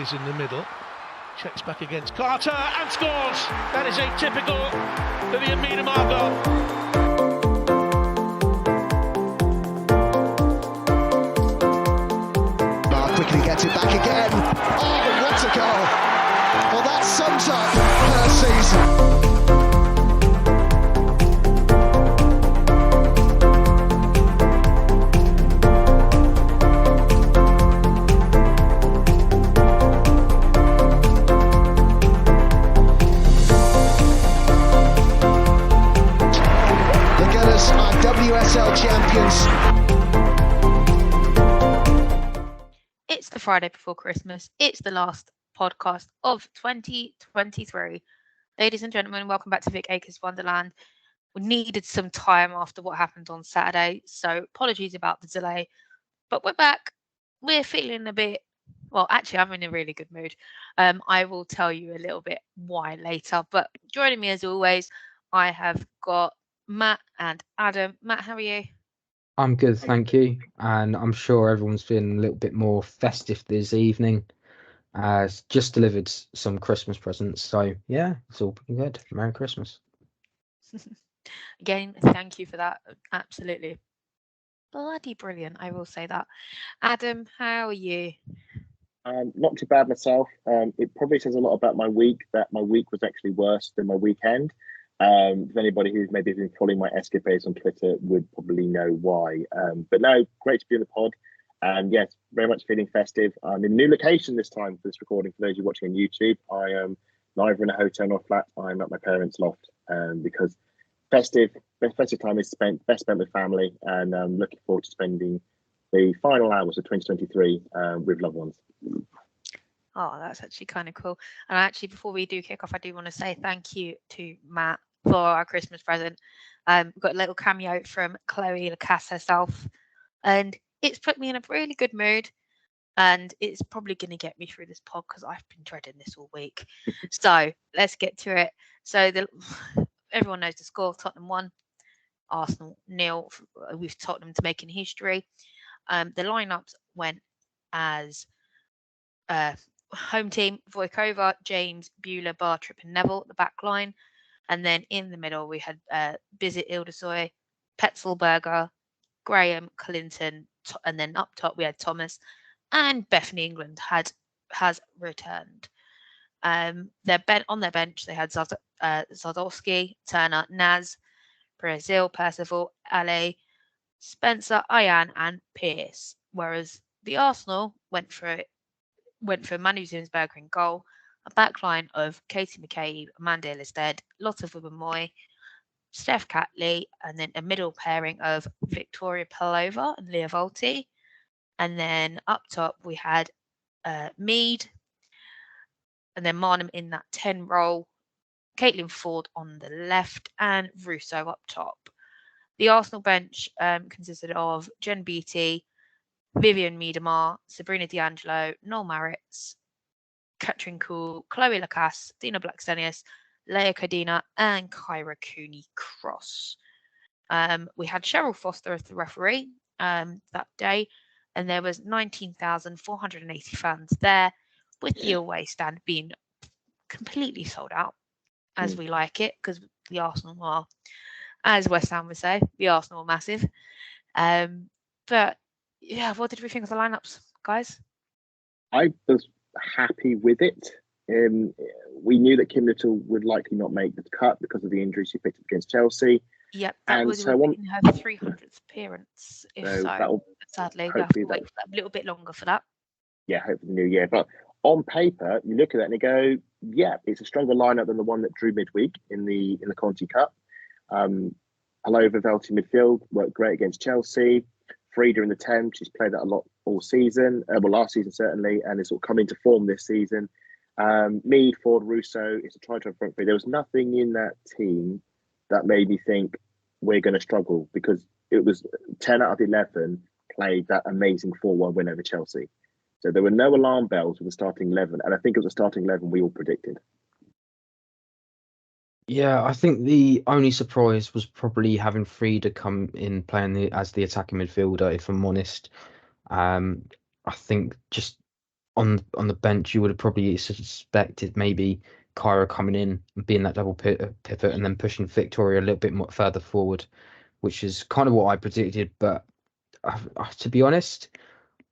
Davies in the middle. Checks back against Carter and scores. That is atypical for the Miedemar goal. Quickly gets it back again. Oh, what a goal! Well, that sums up her season. The Gunners are WSL champions. It's the Friday before Christmas. It's the last podcast of 2023. Ladies and gentlemen, welcome back to Vic Akers Wonderland. We needed some time after what happened on Saturday, so apologies about the delay. But we're back. We're feeling a bit, well, actually, I'm in a really good mood. I will tell you a little bit why later. But joining me as always, I have got Matt and Adam. Matt, how are you? I'm good, thank you. And I'm sure everyone's feeling a little bit more festive this evening. Just delivered some Christmas presents. So, yeah, it's all been good. Merry Christmas. Again, thank you for that. Absolutely bloody brilliant, I will say that. Adam, how are you? Not too bad myself. It probably says a lot about my week that my week was actually worse than my weekend. If anybody who's maybe been following my escapades on Twitter would probably know why. But no, great to be on the pod. And yes, very much feeling festive. I'm in a new location this time for this recording. For those of you watching on YouTube, I am neither in a hotel nor flat. I'm at my parents' loft because festive time is best spent with family, and I'm looking forward to spending the final hours of 2023 with loved ones. Oh, that's actually kind of cool. And actually, before we do kick off, I do want to say thank you to Matt for our Christmas present. We've got a little cameo from Chloe Lacasse herself, and it's put me in a really good mood. And it's probably going to get me through this pod because I've been dreading this all week. So let's get to it. So everyone knows the score. Tottenham 1, Arsenal 0. With Tottenham to making history. The lineups went as home team: Voikova, James, Bueller, Bartrip, and Neville at the back line. And then in the middle, we had Bizet, Ildesoy, Petzelberger, Graham, Clinton, and then up top we had Thomas, and Bethany England has returned. On their bench they had Zadowski, Turner, Naz, Brazil, Percival, Ale, Spencer, Ayan, and Pearce. Whereas the Arsenal went for Manu Zinsberger in goal, a backline of Katie McCabe, Amanda Listed, Lotta Vubamoy, Steph Catley, and then a middle pairing of Victoria Pelova and Leah Volti. And then up top we had Mead, and then Marnham in that 10 role, Caitlin Ford on the left, and Russo up top. The Arsenal bench consisted of Jen Beattie, Vivian Miedemar, Sabrina D'Angelo, Noel Maritz, Katrin Kuhl, Chloe Lacasse, Dina Blackstenius, Leia Codina, and Kyra Cooney-Cross. We had Cheryl Foster as the referee that day, and there was 19,480 fans there, with the away stand being completely sold out, as we like it, because the Arsenal are, as West Ham would say, the Arsenal are massive. But yeah, what did we think of the lineups, guys? I was happy with it. We knew that Kim Little would likely not make the cut because of the injury she picked up against Chelsea. Yep, that was so in her 300th appearance. Sadly, we have to wait for a little bit longer for that. Yeah, hopefully the new year. But on paper, you look at that and you go, yeah, it's a stronger lineup than the one that drew midweek in the Conti Cup. Alova Velti midfield worked great against Chelsea. Frida in the 10, she's played that a lot all season, last season certainly, and it's all come into form this season. Mead, Ford, Russo, it's a try to front three. There was nothing in that team that made me think we're going to struggle, because it was 10 out of 11 played that amazing 4-1 win over Chelsea. So there were no alarm bells with the starting 11, and I think it was the starting 11 we all predicted. Yeah, I think the only surprise was probably having Frida come in playing as the attacking midfielder, if I'm honest. I think just on the bench, you would have probably suspected maybe Kyra coming in and being that double pivot and then pushing Victoria a little bit more further forward, which is kind of what I predicted. But to be honest,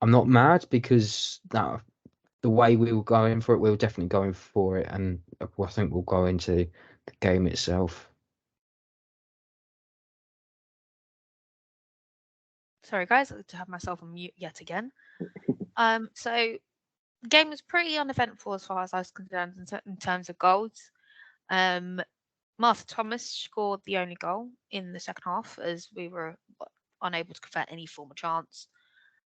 I'm not mad because the way we were going for it, we were definitely going for it, and I think we'll go into the game itself. Sorry, guys, to have myself on mute yet again. So the game was pretty uneventful as far as I was concerned in terms of goals. Martha Thomas scored the only goal in the second half, as we were unable to convert any form of chance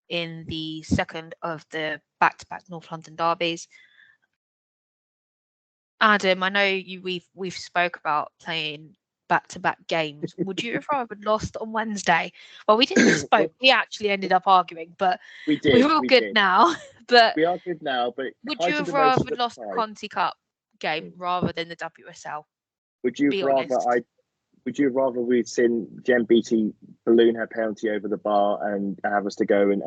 in the second of the back-to-back North London derbies. Adam, I know we've spoke about playing back-to-back games. Would you have rather lost on Wednesday? Well, we didn't spoke. We actually ended up arguing, but we're all good now. But we are good now. But would you have rather lost the Conti Cup game rather than the WSL? Would you have rather we'd seen Jen Beattie balloon her penalty over the bar and have us to go and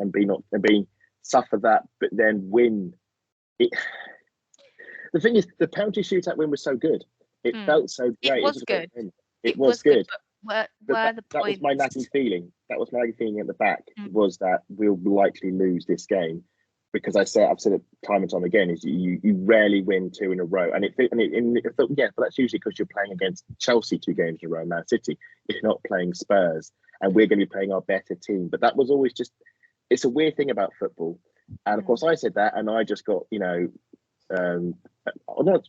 suffer that, but then win it? The thing is, the penalty shootout win was so good. It felt so great. It was good. It was good. But where the points? That was my nagging feeling. That was my nagging feeling at the back, was that we'll likely lose this game, because I've said it time and time again, is you rarely win 2 in a row, and it but that's usually because you're playing against Chelsea 2 games in a row, Man City. You're not playing Spurs, and we're going to be playing our better team. But that was always it's a weird thing about football, and of course I said that, and I just got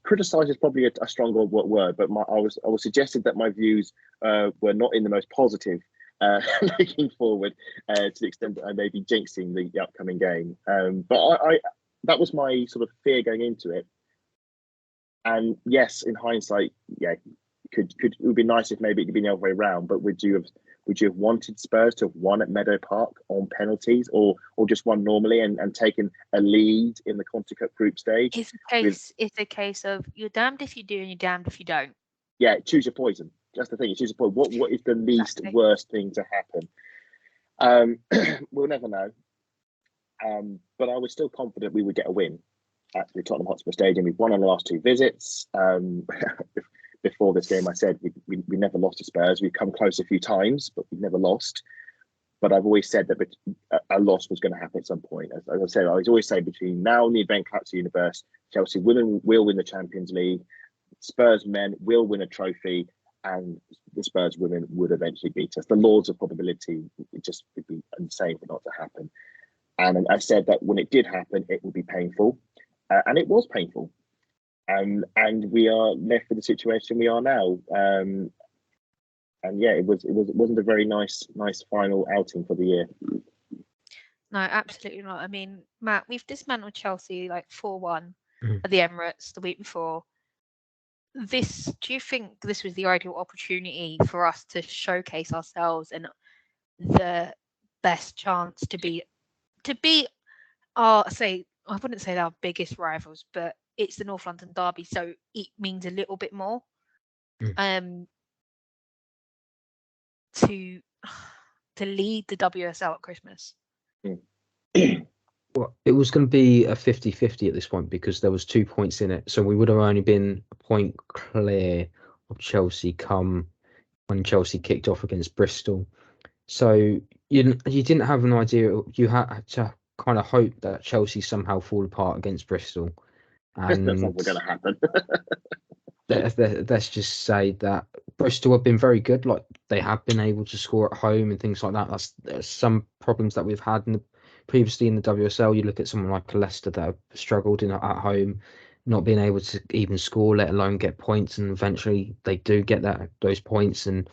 criticised is probably a stronger word, but I was suggested that my views were not in the most positive, looking forward, to the extent that I may be jinxing the upcoming game. But I that was my sort of fear going into it. And yes, in hindsight, it would be nice if maybe it could be the other way around. But would you have wanted Spurs to have won at Meadow Park on penalties, or just won normally and taken a lead in the Conti Cup group stage? It's a case of you're damned if you do and you're damned if you don't. Yeah, choose your poison. That's the thing. Choose your poison. What is the least worst thing to happen? We'll never know. But I was still confident we would get a win at the Tottenham Hotspur Stadium. We've won on the last 2 visits. Before this game, I said we never lost to Spurs. We've come close a few times, but we've never lost. But I've always said that a loss was going to happen at some point. As I said, I always say between now and the event collapse universe, Chelsea women will win the Champions League, Spurs men will win a trophy, and the Spurs women would eventually beat us. The laws of probability would be insane for not to happen. And I said that when it did happen, it would be painful, and it was painful. And we are left with the situation we are now. And it wasn't a very nice final outing for the year. No, absolutely not. I mean, Matt, we've dismantled Chelsea like 4-1 at the Emirates the week before. Do you think this was the ideal opportunity for us to showcase ourselves and the best chance to be I wouldn't say our biggest rivals, but it's the North London derby, so it means a little bit more to lead the WSL at Christmas. Well, it was going to be a 50-50 at this point because there was 2 points in it, so we would have only been a point clear of Chelsea come when Chelsea kicked off against Bristol. So you didn't have an idea. You had to kind of hope that Chelsea somehow fall apart against Bristol. And that's not going to happen. Let's just say that Bristol have been very good. Like, they have been able to score at home and things like that. There's some problems that we've had previously in the WSL. You look at someone like Leicester that have struggled at home, not being able to even score, let alone get points. And eventually they do get those points and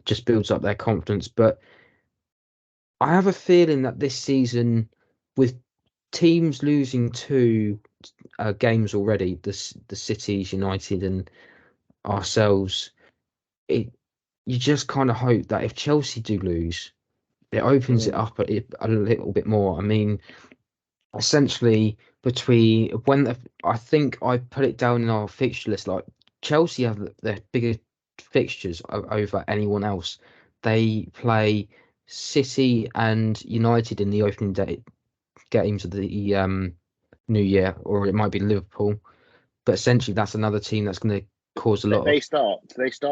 just builds up their confidence. But I have a feeling that this season, with teams losing 2 games already, the Cities, United and ourselves, you just kind of hope that if Chelsea do lose, it opens it up a little bit more. I mean, essentially I think I put it down in our fixture list, like Chelsea have their bigger fixtures over anyone else. They play City and United in the opening day games of the New Year, or it might be Liverpool. But essentially, that's another team that's going to cause a lot They of. start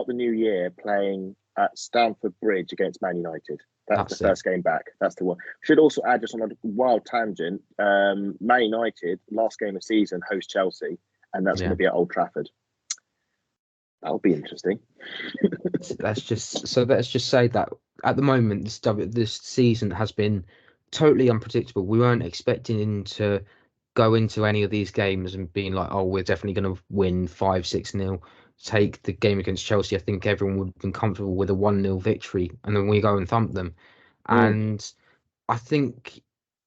the new year playing at Stamford Bridge against Man United. That's the That's first game back. That's the one. Should also add, just on a wild tangent, Man United last game of season host Chelsea, and that's going to be at Old Trafford. That'll be interesting. Let's just say that at the moment, this season has been totally unpredictable. We weren't expecting to go into any of these games and being like, oh, we're definitely going to win 5-6-0. Take the game against Chelsea, I think everyone would have been comfortable with a 1-0 victory, and then we go and thump them. And I think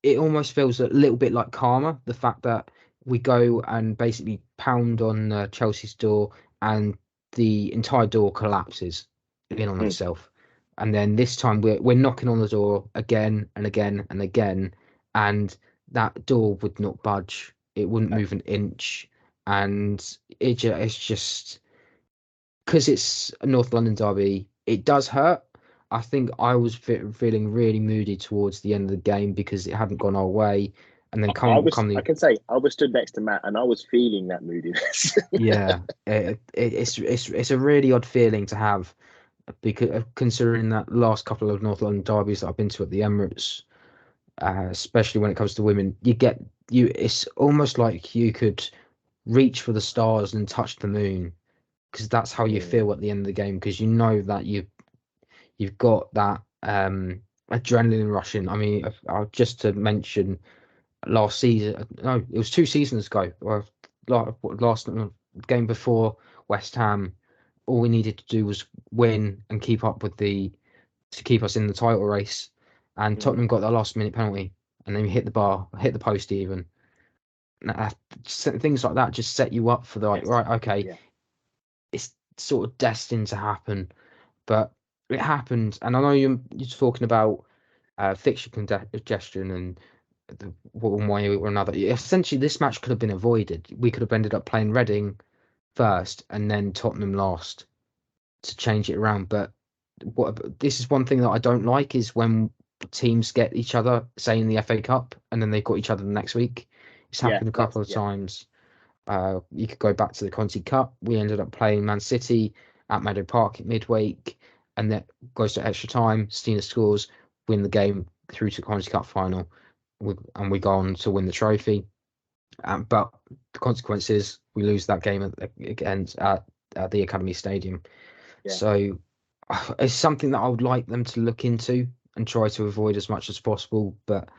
it almost feels a little bit like karma, the fact that we go and basically pound on Chelsea's door, and the entire door collapses in on itself. And then this time we're knocking on the door again and again and again, and that door would not budge. It wouldn't move an inch, and it's just because it's a North London derby. It does hurt. I think I was feeling really moody towards the end of the game because it hadn't gone our way, and then I can say I was stood next to Matt and I was feeling that moodiness. Yeah, it's a really odd feeling to have, because considering that last couple of North London derbies that I've been to at the Emirates, especially when it comes to women, it's almost like you could reach for the stars and touch the moon, because that's how you feel at the end of the game, because you know that you've got that adrenaline rushing. I mean, just to mention, last season, no, it was 2 seasons ago, or last game before West Ham, all we needed to do was win and keep up with to keep us in the title race, and Tottenham got their last minute penalty, and then we hit the post even. Things like that just set you up for the right, okay, it's sort of destined to happen. But it happened, and I know you're talking about fixture congestion and one way or another. Essentially, this match could have been avoided. We could have ended up playing Reading first and then Tottenham last to change it around. But this is one thing that I don't like, is when teams get each other, say in the FA Cup, and then they've got each other the next week. It's happened a couple of times. You could go back to the Conti Cup. We ended up playing Man City at Meadow Park at midweek, and that goes to extra time. Stina scores, win the game through to Conti Cup final, and we go on to win the trophy. But the consequence is we lose that game against at the Academy Stadium. So it's something that I would like them to look into and try to avoid as much as possible. But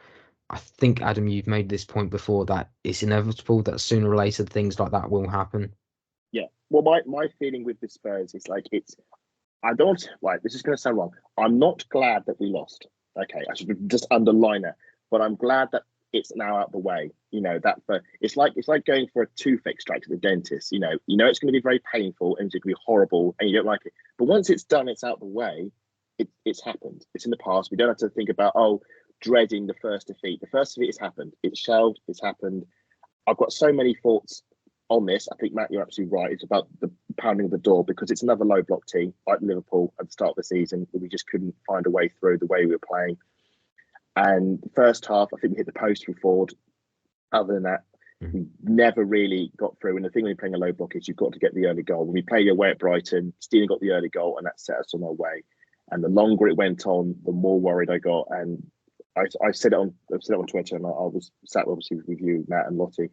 I think, Adam, you've made this point before, that it's inevitable that sooner or later things like that will happen. Yeah. Well, my feeling with the Spurs is like I don't, right, this is going to sound wrong. I'm not glad that we lost. Okay, I should just underline it. But I'm glad that it's now out the way. You know, it's like going for a tooth extract at the dentist. You know it's going to be very painful and it's going to be horrible and you don't like it. But once it's done, it's out the way. It's happened. It's in the past. We don't have to think about, dreading the first defeat. The first defeat has happened. It's shelved. It's happened. I've got so many thoughts on this. I think, Matt, you're absolutely right. It's about the pounding of the door, because it's another low block team like Liverpool at the start of the season, where we just couldn't find a way through the way we were playing. And the first half, I think we hit the post from forward. Other than that, we never really got through. And the thing when you're playing a low block is you've got to get the early goal. When we played away at Brighton, Steele got the early goal, and that set us on our way. And the longer it went on, the more worried I got. And I said it on Twitter, and I was sat obviously with you, Matt and Lottie.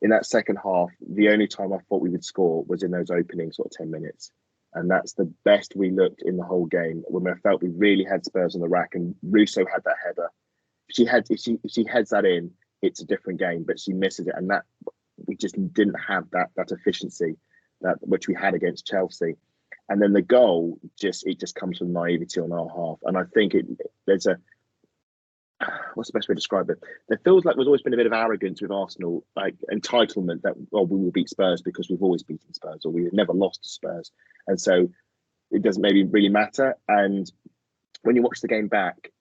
In that second half, the only time I thought we would score was in those opening sort of 10 minutes. And that's the best we looked in the whole game, when I felt we really had Spurs on the rack, and Russo had that header. If she heads that in, it's a different game, but she misses it. And that we just didn't have that efficiency which we had against Chelsea. And then the goal just comes from naivety on our half. And I think there's what's the best way to describe it? There feels like there's always been a bit of arrogance with Arsenal, like entitlement that, we will beat Spurs because we've always beaten Spurs, or we've never lost to Spurs. And so it doesn't maybe really matter. And when you watch the game back,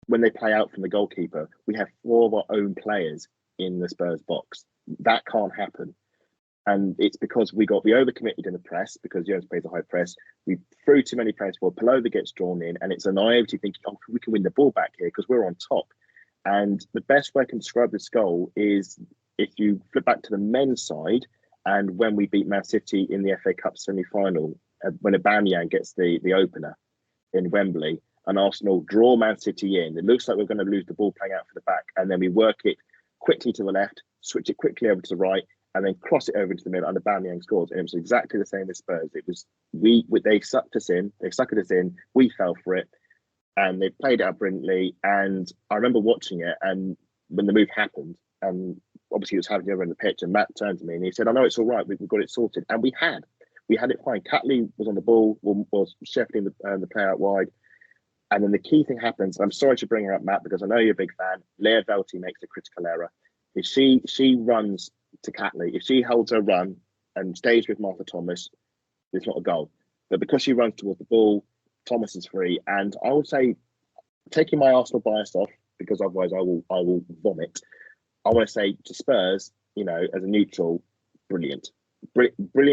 when they play out from the goalkeeper, we have 4 of our own players in the Spurs box. That can't happen. And it's because we overcommitted in the press, because Jones plays a high press. We threw too many players forward. Palova gets drawn in, and it's a naivety thinking, we can win the ball back here because we're on top. And the best way I can describe this goal is if you flip back to the men's side, and when we beat Man City in the FA Cup semi-final, when Aubameyang gets the opener in Wembley, and Arsenal draw Man City in, it looks like we're going to lose the ball playing out for the back, and then we work it quickly to the left, switch it quickly over to the right, and then cross it over into the middle, and Aubameyang scores. And it was exactly the same as Spurs. It was they sucked us in, we fell for it, and they played it out brilliantly. And I remember watching it, and when the move happened, and obviously it was happening over in the pitch, and Matt turned to me and he said, "I know it's all right. We've got it sorted." And we had it fine. Catley was on the ball, was shepherding the player out wide. And then the key thing happens. I'm sorry to bring her up, Matt, because I know you're a big fan. Leah Velti makes a critical error. If she runs to Catley, if she holds her run and stays with Martha Thomas, it's not a goal. But because she runs towards the ball, Thomas is free. And I would say, taking my Arsenal bias off, because otherwise I will vomit, I want to say to Spurs, as a neutral, brilliant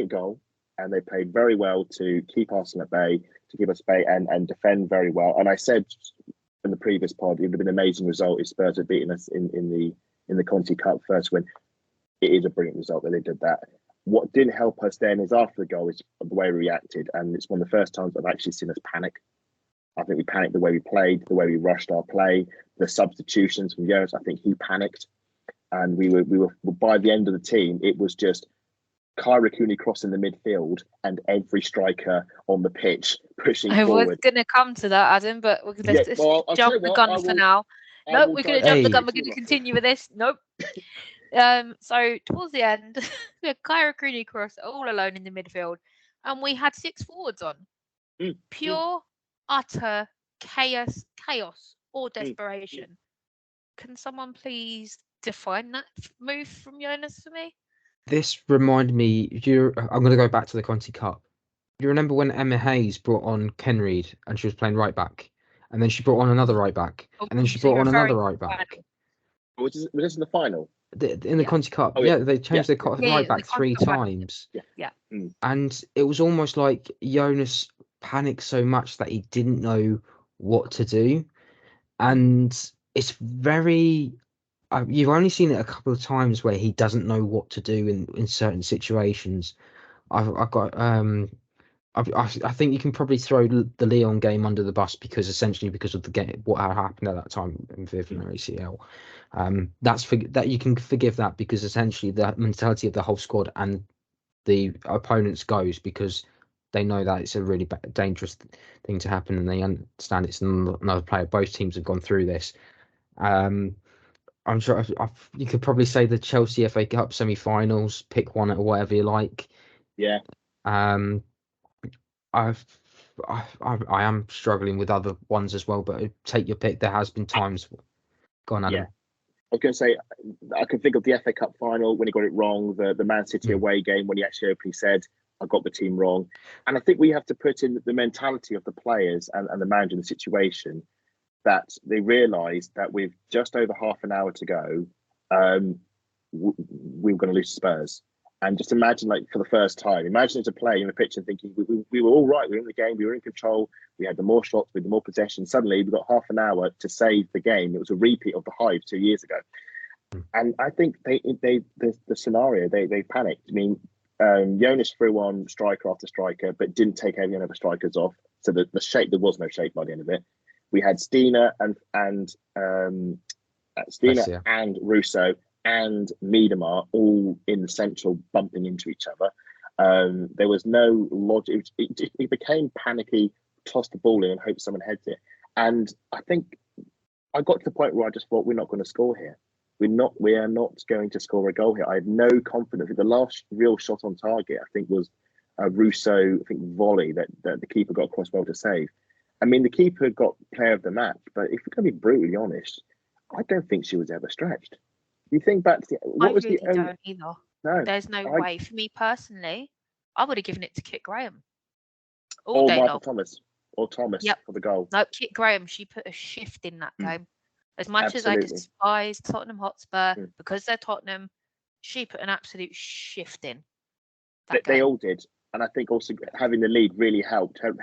goal. And they played very well to keep Arsenal at bay, to keep us at bay and defend very well. And I said in the previous pod, it would have been an amazing result if Spurs had beaten us in the Conti Cup first win. It is a brilliant result that they did that. What didn't help us then is after the goal is the way we reacted. And it's one of the first times I've actually seen us panic. I think we panicked the way we played, the way we rushed our play, the substitutions from Jonas. I think he panicked. And we were by the end of the team, it was just Kyra Cooney crossing the midfield and every striker on the pitch pushing forward. I was going to come to that, Adam, but let's jump the gun for now. Nope, we're going to jump the gun. We're going to continue with this. Nope. So towards the end, we had Kyra Cooney cross all alone in the midfield, and we had 6 forwards on. Pure, utter chaos or desperation. Can someone please define that move from Jonas for me? This reminded me, I'm going to go back to the Conti Cup. You remember when Emma Hayes brought on Ken Reid and she was playing right back, and then she brought on another right back, and then she brought on another right back. Was this in the final? In the Conti Cup, they changed the right back 3 times. Yeah. And it was almost like Jonas panicked so much that he didn't know what to do. And it's very... you've only seen it a couple of times where he doesn't know what to do in certain situations. I think you can probably throw the Lyon game under the bus because of the game, what happened at that time in Vivian ACL. That you can forgive that because essentially the mentality of the whole squad and the opponents goes because they know that it's a really dangerous thing to happen and they understand it's another player. Both teams have gone through this. I'm sure you could probably say the Chelsea FA Cup semi-finals, pick one or whatever you like. Yeah. I am struggling with other ones as well, but take your pick. There has been times. Go on, Adam. Yeah. I was going to say, I can think of the FA Cup final when he got it wrong, the Man City away game when he actually openly said, I got the team wrong. And I think we have to put in the mentality of the players and the manager in the situation that they realise that with just over half an hour to go, we were going to lose to Spurs. And just imagine, like, for the first time, imagine as a player in the pitch and thinking, we were all right, we were in the game, we were in control, we had the more shots, we had the more possession. Suddenly, we got half an hour to save the game. It was a repeat of the Hive 2 years ago. And I think the scenario, they panicked. I mean, Jonas threw on striker after striker, but didn't take any other strikers off. So the shape, there was no shape by the end of it. We had Stina and Russo and Miedemar all in the central bumping into each other. There was no logic. It became panicky, toss the ball in and hope someone heads it. And I think I got to the point where I just thought, we're not going to score here. We are not going to score a goal here. I had no confidence. The last real shot on target, I think, was a Russo, volley that the keeper got across well to save. I mean, the keeper got player of the match, but if we're going to be brutally honest, I don't think she was ever stretched. You think back to don't either. No, there's no way. For me personally, I would have given it to Kit Graham all day long. Thomas for the goal. No, Kit Graham. She put a shift in that game. As much as I despise Tottenham Hotspur because they're Tottenham, she put an absolute shift in. They all did, and I think also having the lead really helped to.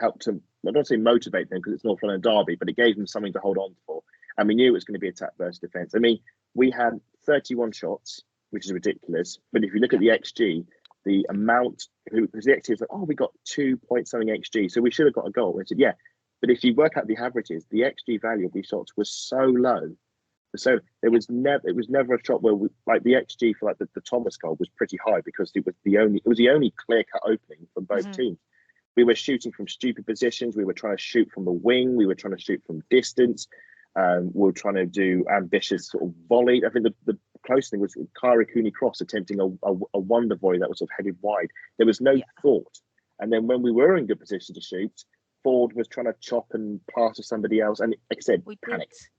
I don't say motivate them because it's North London derby, but it gave them something to hold on for. and we knew it was going to be attack versus defence. I mean, we had 31 shots, which is ridiculous. But if you look at the XG, the amount, because the XG is like, oh, we got 2 point something XG, so we should have got a goal. And I said, yeah. But if you work out the averages, the XG value of these shots was so low. So it was never a shot where like the XG for like the Thomas goal was pretty high because it was the only clear cut opening from both teams. We were shooting from stupid positions. We were trying to shoot from the wing. We were trying to shoot from distance. We were trying to do ambitious sort of volley. I think the closest thing was Kyra Cooney Cross attempting a wonder volley that was sort of headed wide. There was no thought. And then when we were in good position to shoot, Ford was trying to chop and pass to somebody else. And like I said, we panicked.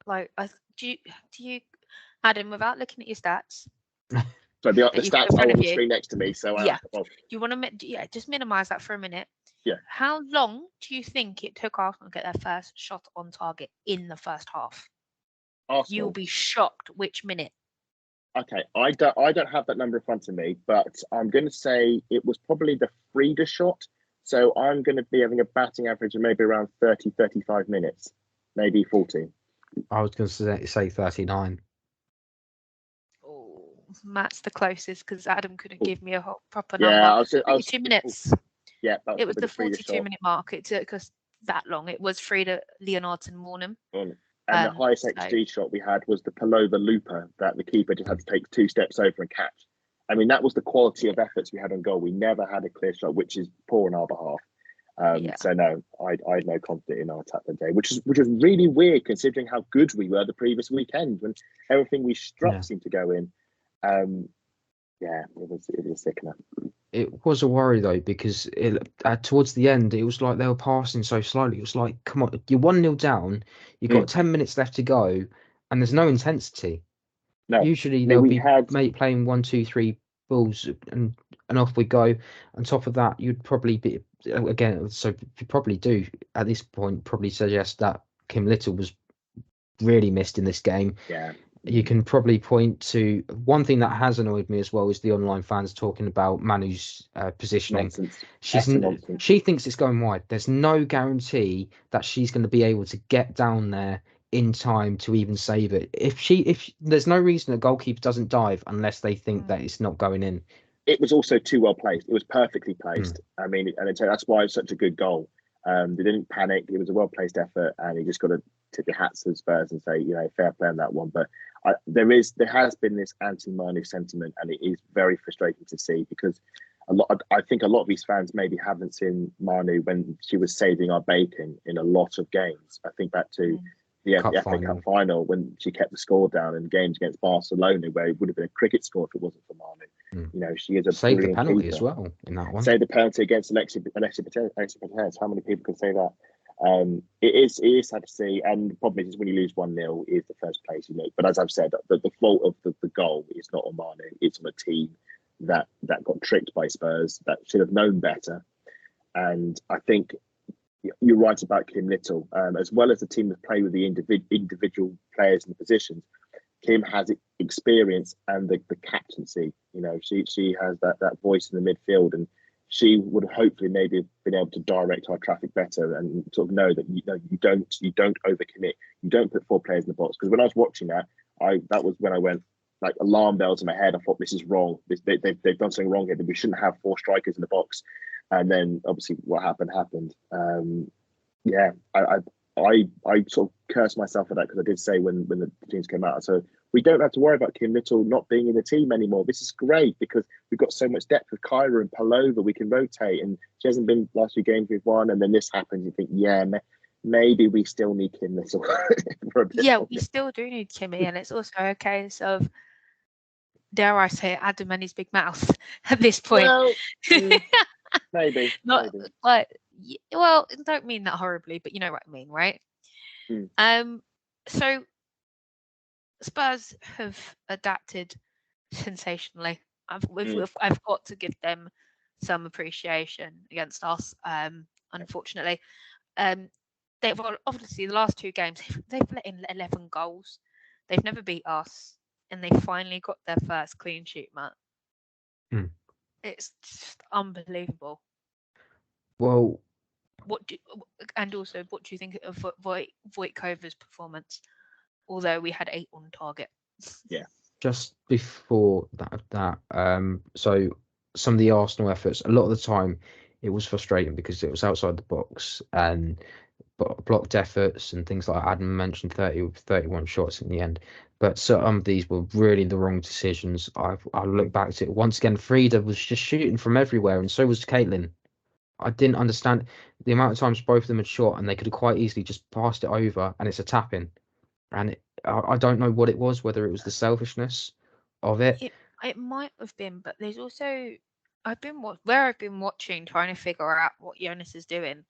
Like, do you, Adam, without looking at your stats? So the stats are on the screen next to me. So you want to just minimise that for a minute. Yeah. How long do you think it took Arsenal to get their first shot on target in the first half? Arsenal. You'll be shocked which minute. Okay, I don't have that number in front of me, but I'm going to say it was probably the Frida shot. So I'm going to be having a batting average of maybe around 30, 35 minutes, maybe 40. I was going to say 39. Oh, Matt's the closest because Adam couldn't give me a proper number. Yeah, I was 2 minutes. Yeah, it was the 42-minute mark. It took us that long. It was Frida, Leonard, and Mornham. And the highest XG shot we had was the Palova looper that the keeper just had to take 2 steps over and catch. I mean, that was the quality of efforts we had on goal. We never had a clear shot, which is poor on our behalf. So no, I had no confidence in our attack that day, which was really weird considering how good we were the previous weekend when everything we struck seemed to go in. It was a sickener. It was a worry though because towards the end it was like they were passing so slowly. It was like, come on, you're 1-0 down. You've got 10 minutes left to go, and there's no intensity. No. Usually they'll be playing 1, 2, 3 balls and off we go. On top of that, you'd probably be again. So you probably do at this point probably suggest that Kim Little was really missed in this game. Yeah. You can probably point to one thing that has annoyed me as well is the online fans talking about Manu's positioning. She thinks it's going wide. There's no guarantee that she's going to be able to get down there in time to even save it. If there's no reason a goalkeeper doesn't dive unless they think that it's not going in. It was also too well placed. It was perfectly placed. I mean, and that's why it's such a good goal. They didn't panic. It was a well placed effort, and you just got to tip your hats to the Spurs and say, fair play on that one. But there has been this anti-Manu sentiment, and it is very frustrating to see because I think a lot of these fans maybe haven't seen Manu when she was saving our bacon in a lot of games. I think back to the FA Cup final when she kept the score down in games against Barcelona where it would have been a cricket score if it wasn't for Manu. She is a saved the penalty keeper as well in that one. Saved the penalty against Alexia Paternos. How many people can say that? It is sad to see, and the problem is when you lose 1-0 is the first place. But as I've said, the fault of the goal is not on Manu; it's on a team that got tricked by Spurs that should have known better. And I think you're right about Kim Little, as well as the team that play with the individual players in the positions. Kim has experience and the captaincy. She has that voice in the midfield, and she would have hopefully maybe been able to direct our traffic better and sort of know that you don't overcommit, you don't put 4 players in the box. Because when I was watching that was when I went like alarm bells in my head. I thought this is wrong. They've done something wrong here. That we shouldn't have 4 strikers in the box. And then obviously what happened. I sort of cursed myself for that because I did say when the teams came out. So we don't have to worry about Kim Little not being in the team anymore. This is great because we've got so much depth with Kyra and Palova. We can rotate, and she hasn't been last few games we've won. And then this happens. You think, maybe we still need Kim Little for a bit. Yeah, we still do need Kimmy, and it's also a case of, dare I say, Adam and his big mouth at this point. Well, maybe. Well, don't mean that horribly, but you know what I mean, right? So Spurs have adapted sensationally. I've got to give them some appreciation against us. Unfortunately, they've obviously the last 2 games they've let in 11 goals. They've never beat us, and they finally got their first clean sheet, Matt. It's just unbelievable. Well, And also, what do you think of Vojtkova's performance? Although we had 8 on target. Yeah. Just before that, so some of the Arsenal efforts, a lot of the time, it was frustrating because it was outside the box and blocked efforts and things like Adam mentioned, 31 shots in the end. But some of these were really the wrong decisions. I look back to it once again. Frida was just shooting from everywhere, and so was Caitlin. I didn't understand the amount of times both of them had shot, and they could have quite easily just passed it over, and it's a tap in. And I don't know what it was, whether it was the selfishness of it. It might have been, but there's also I've been watching, trying to figure out what Jonas is doing.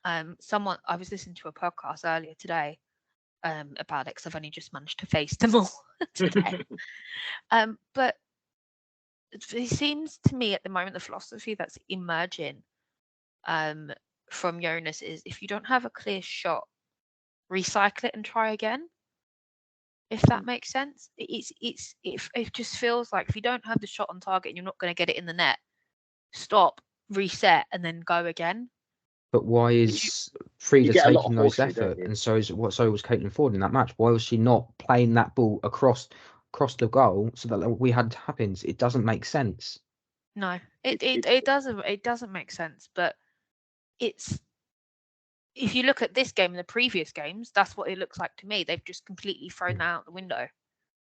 I was listening to a podcast earlier today about it, because I've only just managed to face them all today. But it seems to me at the moment the philosophy that's emerging from Jonas is, if you don't have a clear shot, recycle it and try again. If that makes sense. It just feels like if you don't have the shot on target and you're not going to get it in the net, stop, reset, and then go again. But why is Frida taking those efforts, and so was Caitlin Ford in that match? Why was she not playing that ball across the goal so that we had tap-ins? It doesn't make sense. No, it doesn't make sense. But it's, if you look at this game and the previous games, that's what it looks like to me. They've just completely thrown that out the window,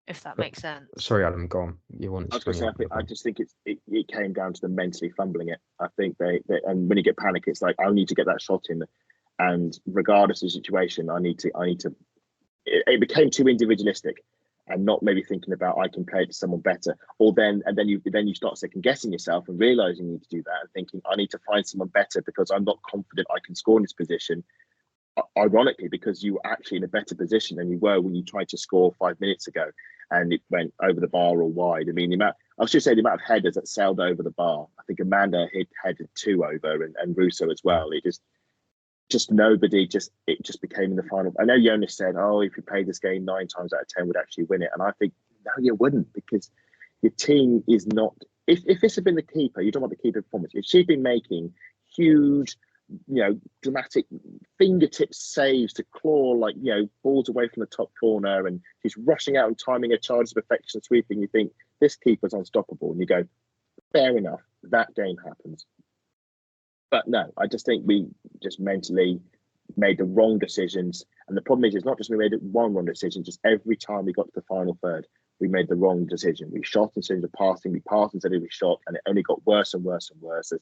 if that makes sense. Sorry, Adam, go on. You want to say? I just think it came down to them mentally fumbling it. I think they and when you get panic, it's like, I need to get that shot in, and regardless of the situation, I need to. It became too individualistic, and not maybe thinking about, I can play it to someone better, and then you start second guessing yourself and realizing you need to do that, and thinking, I need to find someone better because I'm not confident I can score in this position. Ironically, because you were actually in a better position than you were when you tried to score 5 minutes ago, and it went over the bar or wide. I mean, the amount of headers that sailed over the bar. I think Amanda headed 2 over, and Russo as well. It just became in the final. I know Jonas said, if you played this game 9 times out of 10, would actually win it. And I think, no, you wouldn't, because your team is not. If this had been the keeper, you don't want the keeper performance. If she'd been making huge, dramatic fingertip saves to claw balls away from the top corner, and she's rushing out and timing her charges of perfection, sweeping, you think this keeper's unstoppable, and you go, fair enough, that game happens. But no, I just think we just mentally made the wrong decisions, and the problem is, it's not just we made one wrong decision, just every time we got to the final third, we made the wrong decision. We shot instead of passing, we passed instead of we shot, and it only got worse and worse and worse as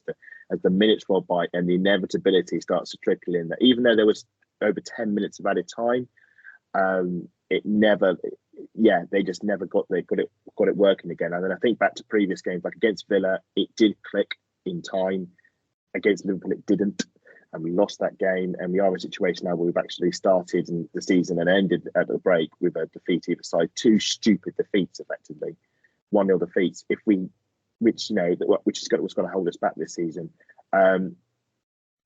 the minutes rolled by, and the inevitability starts to trickle in. That even though there was over 10 minutes of added time, they just never got it working again. And then I think back to previous games, like against Villa, it did click in time. Against Liverpool, it didn't, and we lost that game. And we are in a situation now where we've actually started the season and ended at the break with a defeat either side. 2 stupid defeats, effectively, 1-0 defeats. Which is what's going to hold us back this season. And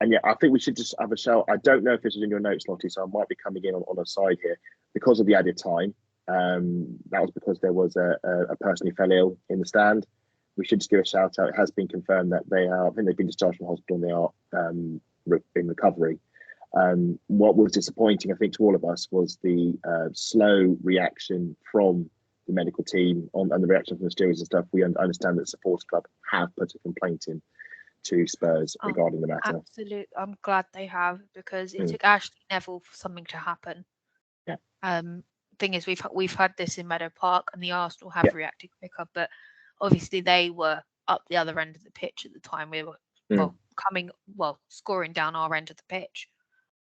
yeah, I think we should just have a shout. I don't know if this was in your notes, Lottie, so I might be coming in on a side here because of the added time. That was because there was a person who fell ill in the stand. We should just give a shout out. It has been confirmed that I think they've been discharged from hospital and they are in recovery. What was disappointing, I think, to all of us was the slow reaction from the medical team and the reaction from the stewards and stuff. We understand that the supporters club have put a complaint in to Spurs regarding the matter. Absolutely. I'm glad they have, because it took Ashley Neville for something to happen. Yeah. Thing is, we've had this in Meadow Park, and the Arsenal have reacted quicker, but obviously they were up the other end of the pitch at the time. We were scoring down our end of the pitch.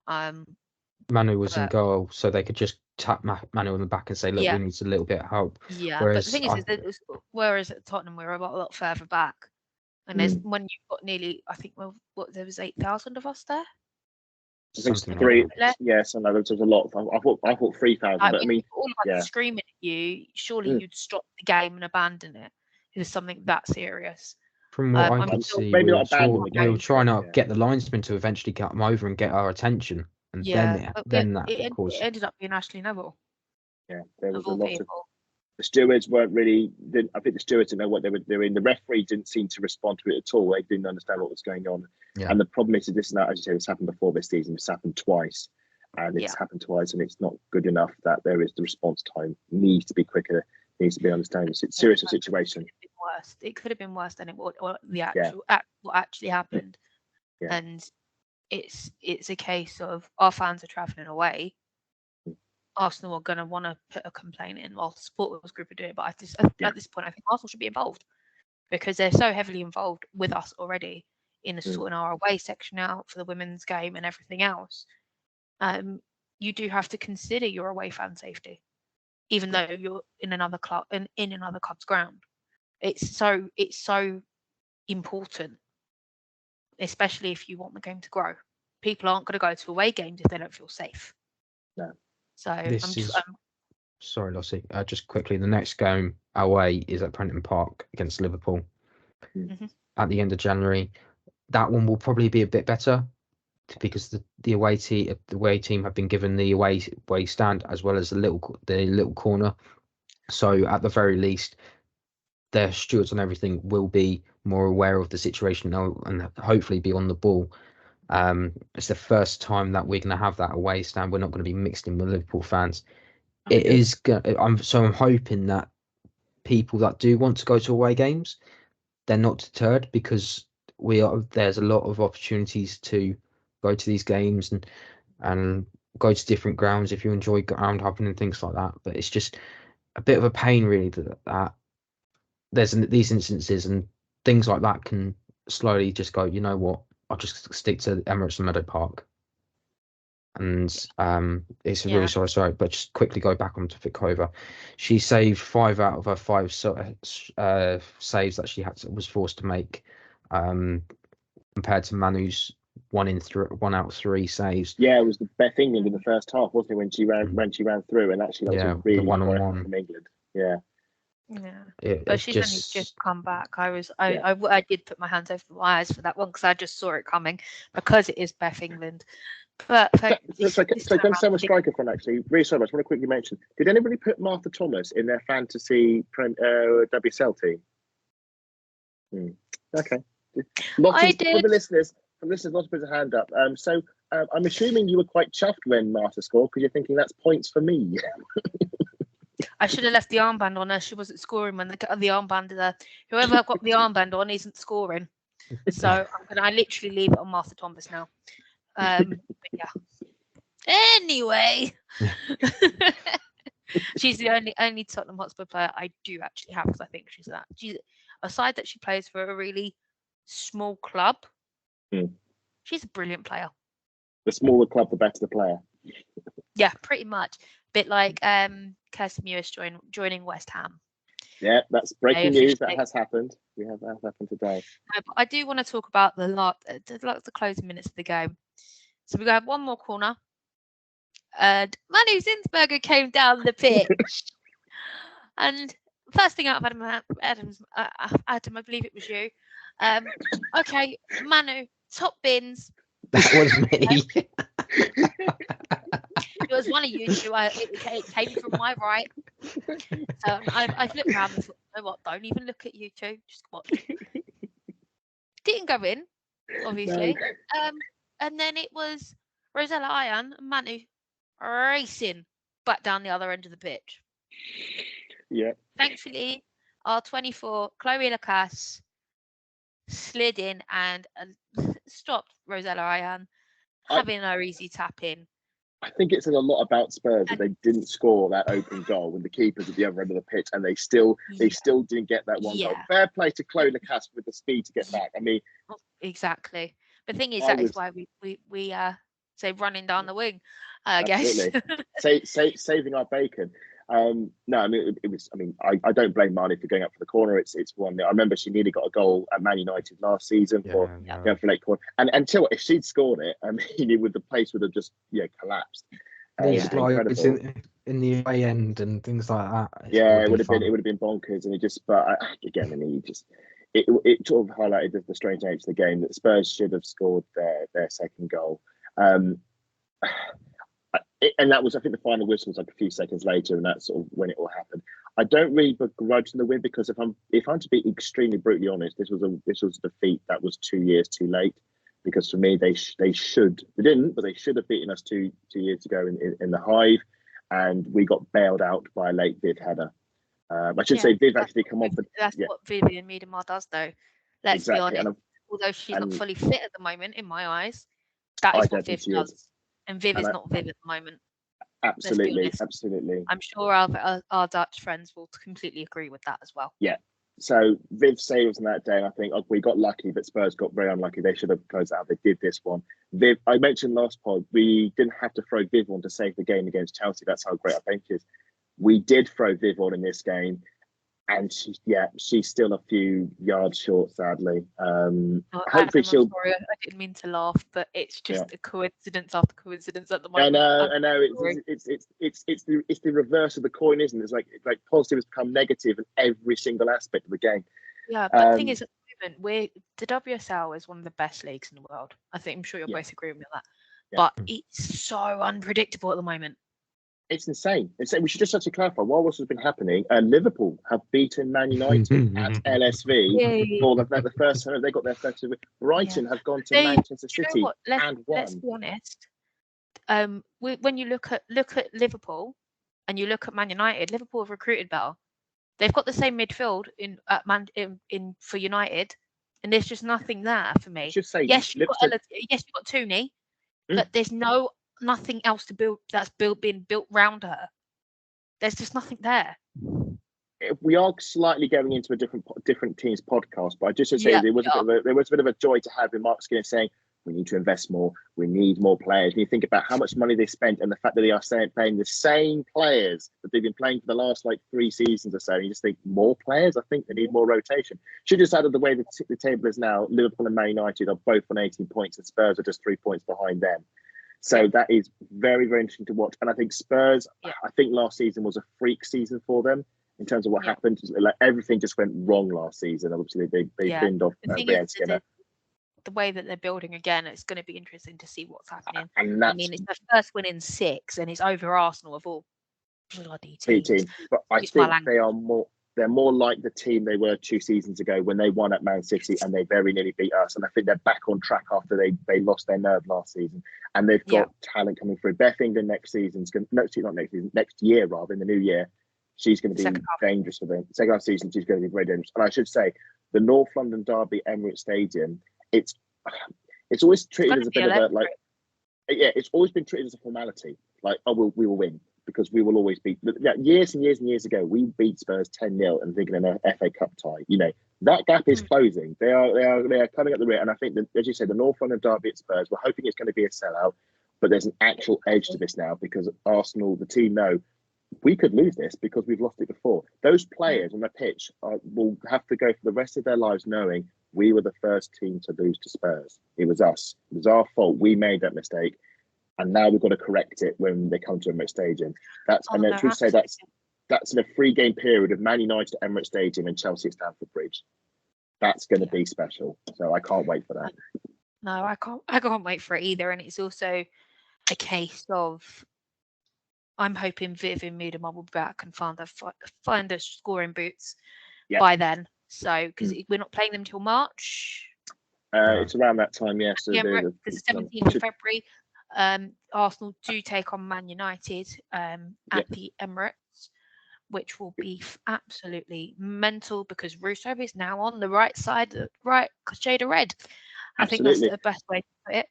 Manu was in goal, so they could just tap Manu on the back and say, look, we need a little bit of help. Yeah, but the thing is, whereas at Tottenham we were a lot further back, and there's when you've got nearly, I think, there was 8,000 of us there. Something like that. Yes, I know there was a lot. I thought 3,000, but I mean, all screaming at you. Surely you'd stop the game and abandon it. It was something that serious. From what I could see, we were trying to get the linesman to eventually get them over and get our attention, and then it ended up being Ashley Neville. Yeah, there was a lot of The stewards weren't really. I think the stewards didn't know what they were doing. The referee didn't seem to respond to it at all. They didn't understand what was going on. Yeah. And the problem is that this is not, as you say, it's happened before this season. It's happened twice, and it's happened twice, and it's not good enough. That there is the response time needs to be quicker. Needs to be understanding. It's a serious situation. It could have been worse than it what actually happened. Yeah. And it's a case of our fans are travelling away. Arsenal are going to want to put a complaint in while the supporters group are doing it. But at this point, I think Arsenal should be involved because they're so heavily involved with us already in sorting our away section out for the women's game and everything else. You do have to consider your away fan safety, even though you're in another club in another club's ground. It's so important, especially if you want the game to grow. People aren't going to go to away games if they don't feel safe. No. So sorry, Lottie. Just quickly, the next game away is at Prenton Park against Liverpool at the end of January. That one will probably be a bit better because the away team have been given the away stand as well as the little corner. So at the very least, their stewards and everything will be more aware of the situation now and hopefully be on the ball. It's the first time that we're going to have that away stand. We're not going to be mixed in with Liverpool fans. I'm hoping that people that do want to go to away games, they're not deterred because there's a lot of opportunities to go to these games and go to different grounds if you enjoy ground hopping and things like that. But it's just a bit of a pain really that there's these instances and things like that can slowly just go, you know what, I'll just stick to Emirates and Meadow Park. And it's really sorry, but just quickly go back onto Vicova. She saved 5 out of her 5 saves that she was forced to make, compared to Manu's 1 out of 3 saves. Yeah, it was the best England in the first half, wasn't it? When she ran through, and actually that was a really one-on-one from England. Yeah. Yeah, but she's only just come back. I did put my hands over my eyes for that one because I just saw it coming because it is Beth England. But so on Summer Striker front, actually, really so much. I want to quickly mention: did anybody put Martha Thomas in their fantasy WSL team? Okay, I did. For the listeners, Lottie put her hand up. So I'm assuming you were quite chuffed when Martha scored because you're thinking that's points for me. I should have left the armband on her. She wasn't scoring when the armband. Whoever got the armband on isn't scoring. So I literally leave it on Martha Thomas now. But yeah. Anyway, she's the only Tottenham Hotspur player I do actually have because I think she's aside that she plays for a really small club. She's a brilliant player. The smaller club, the better the player. Yeah, pretty much. Bit like Kirsty Mewis joining West Ham. Yeah, that's breaking news. That has happened. That happened today. But I do want to talk about the closing minutes of the game. So we have one more corner. And Manu Zinsberger came down the pitch. And first thing out of Adam, I believe it was you. Okay, Manu, top bins. That was me. It was one of you two. It came from my right. So I flipped around and thought, you know what, don't even look at you two. Just watch. Didn't go in, obviously. No. And then it was Rosella Ayan and Manu racing back down the other end of the pitch. Yeah. Thankfully, our 24, Chloe Lacasse, slid in and stopped Rosella Ayan having her easy tap in. I think it says a lot about Spurs that they didn't score that open goal with the keepers at the other end of the pitch, and they still didn't get that one goal. Fair play to Chloe Lacasse with the speed to get back. I mean, exactly. The thing is, that is why we say running down the wing. I guess saving our bacon. No, I mean it was. I mean, I don't blame Marnie for going up for the corner. It's one that I remember she nearly got a goal at Man United last season for late corner. And until if she'd scored it, I mean, the place would have just collapsed. It's like it's in the away end and things like that. It would have been bonkers, and it just. But again, I mean, it sort of highlighted the strange nature of the game that Spurs should have scored their second goal. And that was, I think, the final whistle was like a few seconds later, and that's sort of when it all happened. I don't really begrudge them the win because if I'm to be extremely brutally honest, this was a defeat that was 2 years too late. Because for me, they didn't, but they should have beaten us 2 years ago in the Hive, and we got bailed out by a late Viv header. I should say Viv actually come on. That's what Vivian Miedemar does, though. Let's be honest. Although she's not fully fit at the moment, in my eyes, that is what Viv does. And Viv is not Viv at the moment. Absolutely. I'm sure our Dutch friends will completely agree with that as well. Yeah. So Viv saves on that day, and I think we got lucky, but Spurs got very unlucky. They should have closed out. They did this one. Viv, I mentioned last pod, we didn't have to throw Viv on to save the game against Chelsea. That's how great our bench is. We did throw Viv on in this game, and she's still a few yards short, sadly. Hopefully she'll. Sorry, I didn't mean to laugh, but it's just a coincidence after coincidence at the moment. I know. It's the reverse of the coin, isn't it? It's like positive has become negative in every single aspect of the game. Yeah, but the thing is, at the moment, the WSL is one of the best leagues in the world. I'm sure you'll both agree with me on that. Yeah. But it's so unpredictable at the moment. It's insane. We should just actually clarify while this has been happening. Liverpool have beaten Man United at LSV for the first time. They got their first. Brighton have gone to Manchester City and won. Let's be honest. When you look at Liverpool and you look at Man United, Liverpool have recruited better. They've got the same midfield for United, and there's just nothing there for me. Yes, you've got Tooney, but there's nothing else to build being built round her. There's just nothing there. We are slightly going into a different team's podcast, but I just to say there was a bit of a joy to have in Mark Skinner saying we need to invest more, we need more players. And you think about how much money they spent and the fact that they are playing the same players that they've been playing for the last 3 seasons or so. And you just think more players. I think they need more rotation. Should just added the way the table is now. Liverpool and Man United are both on 18 points, and Spurs are just 3 points behind them. So that is very, very interesting to watch. And I think Spurs, I think last season was a freak season for them in terms of what happened. Everything just went wrong last season. Obviously, they binned off Brian Skinner. The way that they're building again, it's going to be interesting to see what's happening. It's their first win in 6, and it's over Arsenal of all bloody teams. But I think they're more like the team they were 2 seasons ago when they won at Man City and they very nearly beat us. And I think they're back on track after they lost their nerve last season. And they've got talent coming through. Beth England next year, rather, in the new year, she's going to be dangerous for them. Second half season, she's going to be very dangerous. And I should say, the North London Derby Emirates Stadium, it's always treated as a bit of a it's always been treated as a formality. We will win because we will always beat. Years and years and years ago, we beat Spurs 10-0 and thinking an FA Cup tie. That gap is closing. They are coming up the rear, and I think that, as you said, the North London Derby at Spurs, we're hoping it's going to be a sellout, but there's an actual edge to this now because Arsenal, the team, know we could lose this because we've lost it before. Those players on the pitch will have to go for the rest of their lives knowing we were the first team to lose to Spurs. It was us. It was our fault. We made that mistake, and now we've got to correct it when they come to Emirates Stadium. That's in a 3-game period of Man United at Emirates Stadium and Chelsea at Stamford Bridge. That's going to be special. So I can't wait for that. No, I can't wait for it either. And it's also a case of I'm hoping Vivian Miedemar will be back and find us scoring boots by then. So because we're not playing them till March. It's around that time, yes. So the 17th of February. Arsenal do take on Man United at the Emirates, which will be absolutely mental because Russo is now on the right side, right shade of red. I think that's the best way to put it.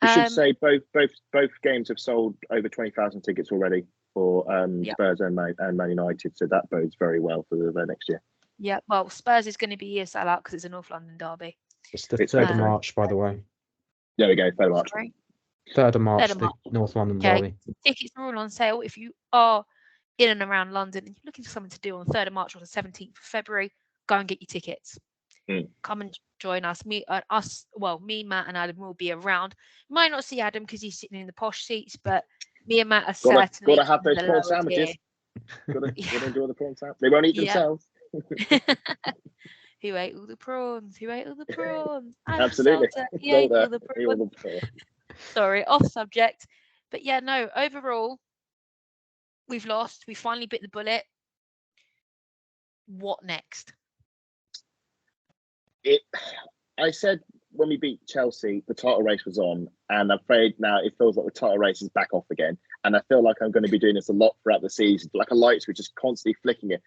We should say both games have sold over 20,000 tickets already for Spurs and Man United, so that bodes very well for the next year. Yeah, well, Spurs is going to be a sellout because it's a North London derby. It's the 3rd of March, by the way. There we go, 3rd of March. 3rd of March, the North London derby. Tickets are all on sale. If you are in and around London and you're looking for something to do on the 3rd of March or the 17th of February, go and get your tickets. Come and join us. Me, Matt, and Adam will be around. You might not see Adam because he's sitting in the posh seats, but me and Matt are certainly. Got to have those prawn sandwiches. Got to enjoy the prawn sandwiches. They won't eat themselves. Who ate all the prawns? Absolutely. He ate all the prawns. Sorry, off subject. But yeah, no, overall, we've lost. We finally bit the bullet. What next? I said when we beat Chelsea, the title race was on, and I'm afraid now it feels like the title race is back off again. And I feel like I'm going to be doing this a lot throughout the season, like a light switch, just constantly flicking it.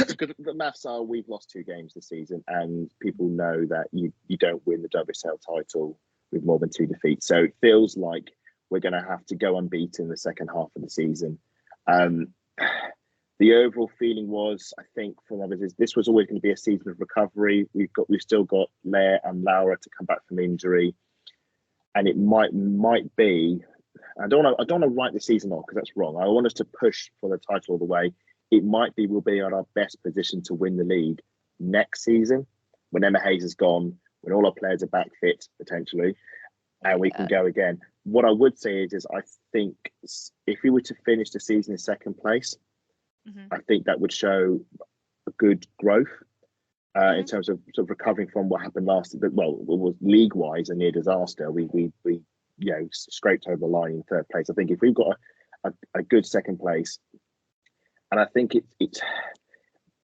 Because the maths are, we've lost 2 games this season, and people know that you don't win the WSL title with more than 2 defeats. So it feels like we're going to have to go unbeaten in the second half of the season. The overall feeling was, I think, from others, this was always going to be a season of recovery. We've still got Leah and Laura to come back from injury, and it might be. I don't want to write the season off because that's wrong. I want us to push for the title all the way. It might be we'll be at our best position to win the league next season when Emma Hayes is gone, when all our players are back fit potentially, and we can go again. What I would say is I think if we were to finish the season in second place, I think that would show a good growth in terms of sort of recovering from what happened last. Well, it was league-wise a near disaster. We scraped over the line in third place. I think if we've got a good second place, and I think it's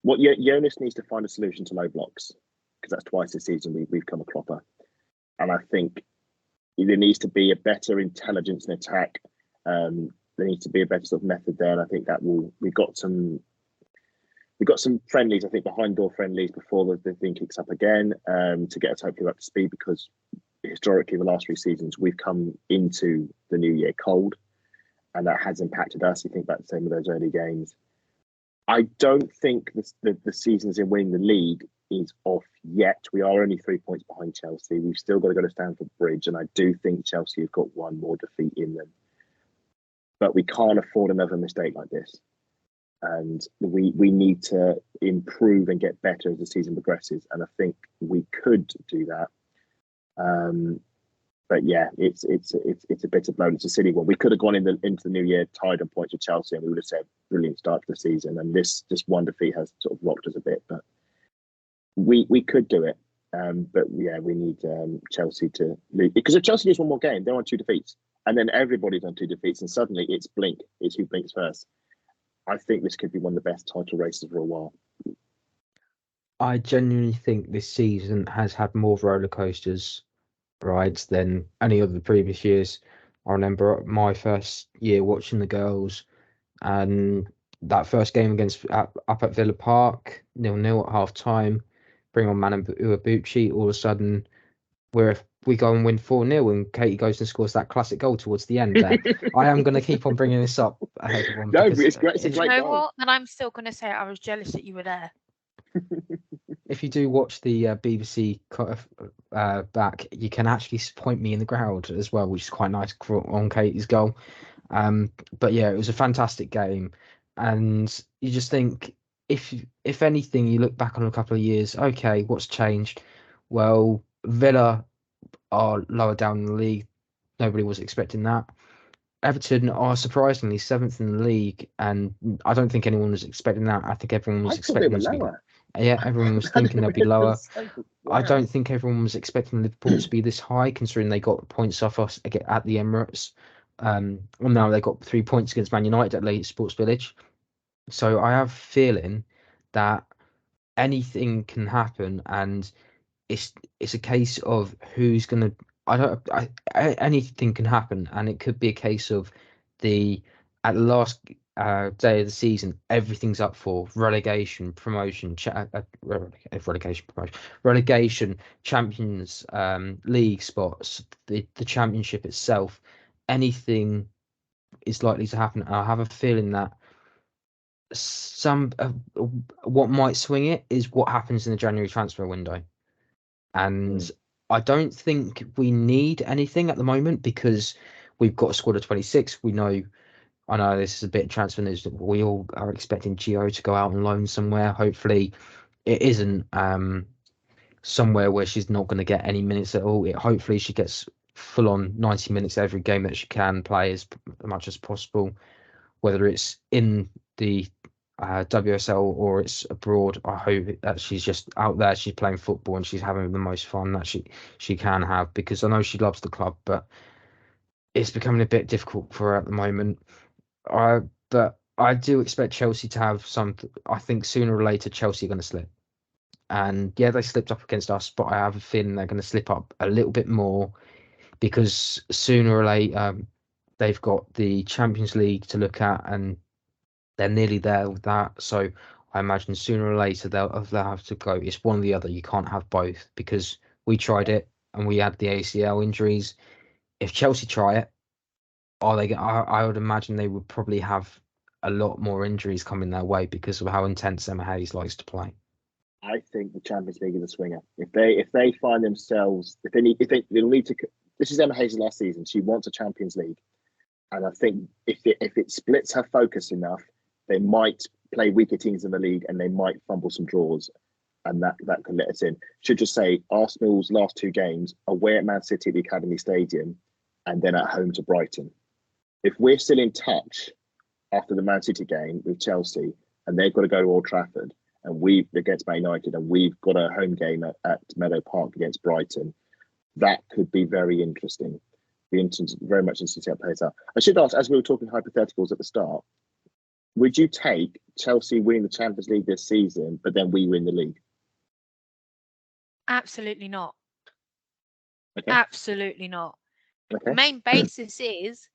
what Jonas needs to find a solution to low blocks, because that's twice this season we've come a cropper, and I think there needs to be a better intelligence in attack. There needs to be a better sort of method there, and I think that we've got some friendlies, I think, behind door friendlies before the thing kicks up again, to get us hopefully up to speed, because historically the last 3 seasons we've come into the new year cold, and that has impacted us. You think about the same with those early games. I don't think the seasons in winning the league is off yet. We are only 3 points behind Chelsea. We've still got to go to Stamford Bridge, and I do think Chelsea have got one more defeat in them. But we can't afford another mistake like this. And we need to improve and get better as the season progresses. And I think we could do that. But yeah, it's a bitter blow. It's a silly one. We could have gone into the new year tied on points with Chelsea, and we would have said brilliant start to the season. And this just one defeat has sort of rocked us a bit. But we could do it. But yeah, we need Chelsea to lose, because if Chelsea lose one more game, they're on 2 defeats. And then everybody's on 2 defeats, and suddenly it's blink. It's who blinks first. I think this could be one of the best title races for a while. I genuinely think this season has had more roller coasters rides than any of the previous years. I remember my first year watching the girls, and that first game up at Villa Park, 0-0 at half time, bring on Manu Uebuchi, all of a sudden we go and win 4-0, and Katie goes and scores that classic goal towards the end there. I am going to keep on bringing this up ahead of one. No, it's great. It's a great you know goal. what? And I'm still going to say I was jealous that you were there. If you do watch the BBC back, you can actually point me in the crowd as well, which is quite nice on Katie's goal. But yeah, it was a fantastic game, and you just think, if anything, you look back on a couple of years, okay, what's changed? Well, Villa are lower down in the league. Nobody was expecting that. Everton are surprisingly 7th in the league, and I don't think anyone was expecting that. I think everyone was expecting them to be lower. Yeah, everyone was thinking they'd be lower. Wow. I don't think everyone was expecting Liverpool to be this high, considering they got points off us at the Emirates. Well, now they got 3 points against Man United at Leeds Sports Village. So I have a feeling that anything can happen, and it's a case of who's going to. Anything can happen, and it could be a case of at the last day of the season, everything's up for relegation, promotion, relegation, Champions League spots, the championship itself. Anything is likely to happen. I have a feeling that what might swing it is what happens in the January transfer window. And I don't think we need anything at the moment, because we've got a squad of 26. I know this is a bit of transfer news. We all are expecting Gio to go out on loan somewhere. Hopefully it isn't somewhere where she's not going to get any minutes at all. Hopefully she gets full on 90 minutes every game that she can play, as much as possible, whether it's in the WSL or it's abroad. I hope that she's just out there, she's playing football, and she's having the most fun that she can have, because I know she loves the club. But it's becoming a bit difficult for her at the moment. But I do expect Chelsea to have some. I think sooner or later Chelsea are going to slip. And yeah, they slipped up against us, but I have a feeling they're going to slip up a little bit more because sooner or later they've got the Champions League to look at, and they're nearly there with that. So I imagine sooner or later they'll have to go. It's one or the other. You can't have both because we tried it and we had the ACL injuries. If Chelsea try it, are they? I would imagine they would probably have a lot more injuries coming their way because of how intense Emma Hayes likes to play. I think the Champions League is a swinger. If they find themselves, they'll need to. This is Emma Hayes' last season. She wants a Champions League, and I think if it splits her focus enough, they might play weaker teams in the league and they might fumble some draws, and that could let us in. Should just say Arsenal's last 2 games away at Man City at the Academy Stadium, and then at home to Brighton. If we're still in touch after the Man City game with Chelsea, and they've got to go to Old Trafford, and we've against Man United, and we've got a home game at Meadow Park against Brighton, that could be very interesting. Very much interesting to see how it plays out. I should ask, as we were talking hypotheticals at the start, would you take Chelsea winning the Champions League this season, but then we win the league? Absolutely not. Okay. Absolutely not. Okay. The main basis is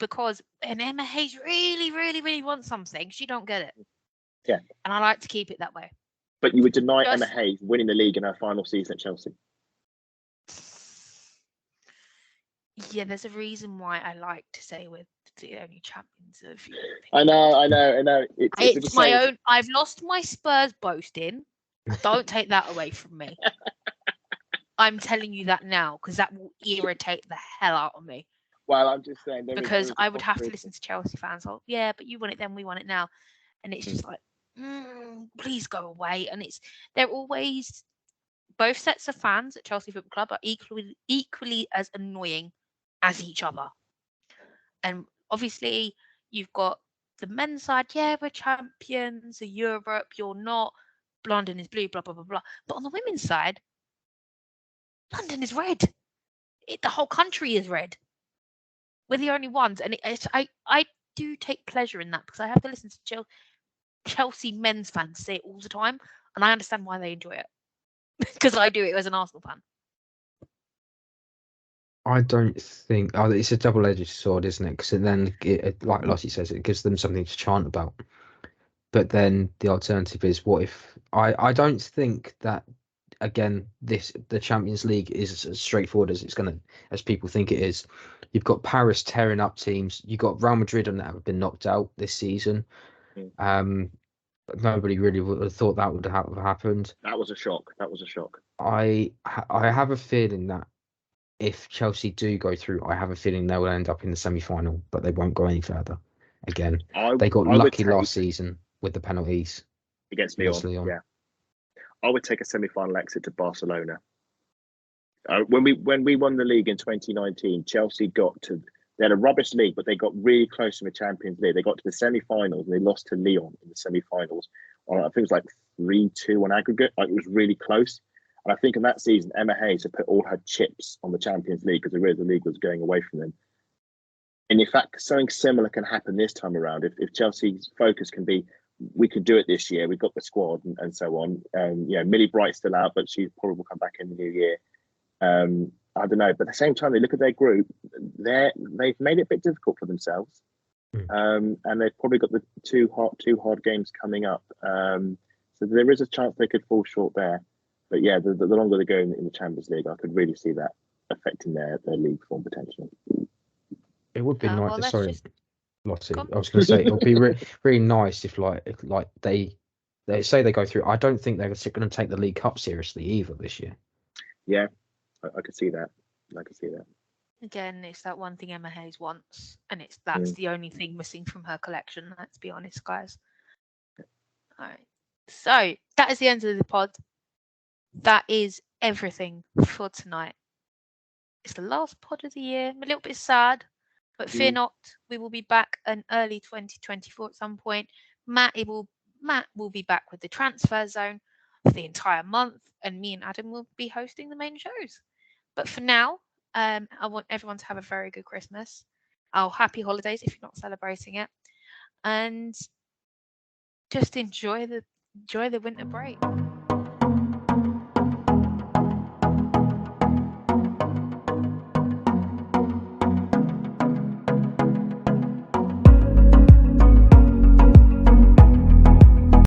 because and Emma Hayes really, really, really wants something, she don't get it. Yeah. And I like to keep it that way. But you would deny Emma Hayes winning the league in her final season at Chelsea? Yeah, there's a reason why I like to say we're the only champions of Europe. I know. It's my own. I've lost my Spurs boasting. Don't take that away from me. I'm telling you that now because that will irritate the hell out of me. Well, I'm just saying because I would have to listen to Chelsea fans. Oh, yeah, but you want it then, we want it now, and it's just like, please go away. And they're always both sets of fans at Chelsea Football Club are equally as annoying as each other. And obviously, you've got the men's side. Yeah, we're champions of Europe. You're not. London is blue. Blah blah blah blah. But on the women's side, London is red. The whole country is red. We're the only ones, and I do take pleasure in that because I have to listen to Chelsea men's fans say it all the time, and I understand why they enjoy it because I do it as an Arsenal fan. I don't think it's a double-edged sword, isn't it? Because then, like Lottie says, it gives them something to chant about. But then the alternative is, what if I don't think that. Again, the Champions League is as straightforward as people think it is. You've got Paris tearing up teams. You've got Real Madrid that have been knocked out this season. But nobody really would have thought that would have happened. That was a shock. I have a feeling that if Chelsea do go through, I have a feeling they will end up in the semi-final, but they won't go any further. Again, they got lucky last season with the penalties against Lyon. Yeah. I would take a semi-final exit to Barcelona. When we won the league in 2019, Chelsea they had a rubbish league, but they got really close to the Champions League. They got to the semi-finals and they lost to Lyon in the semi-finals. I think it was like 3-2 on aggregate. Like, it was really close. And I think in that season, Emma Hayes had put all her chips on the Champions League because the league was going away from them. And in fact, something similar can happen this time around. If Chelsea's focus can be, we could do it this year. We've got the squad and so on. Millie Bright's still out, but she probably will come back in the new year. I don't know, but at the same time, they look at their group. They've made it a bit difficult for themselves, and they've probably got the two hard games coming up. So there is a chance they could fall short there. But yeah, the longer they go in the Champions League, I could really see that affecting their league form potentially. It would be nice. Sorry. Lottie, I was going to say it would be really nice if they say they go through. I don't think they're going to take the League Cup seriously either this year. Yeah, I could see that. Again, it's that one thing Emma Hayes wants, and that's the only thing missing from her collection. Let's be honest, guys. All right, so that is the end of the pod. That is everything for tonight. It's the last pod of the year. I'm a little bit sad. But fear not, we will be back in early 2024 at some point. Matt will be back with the transfer zone for the entire month, and me and Adam will be hosting the main shows. But for now, I want everyone to have a very good Christmas. Oh, happy holidays if you're not celebrating it, and just enjoy the winter break.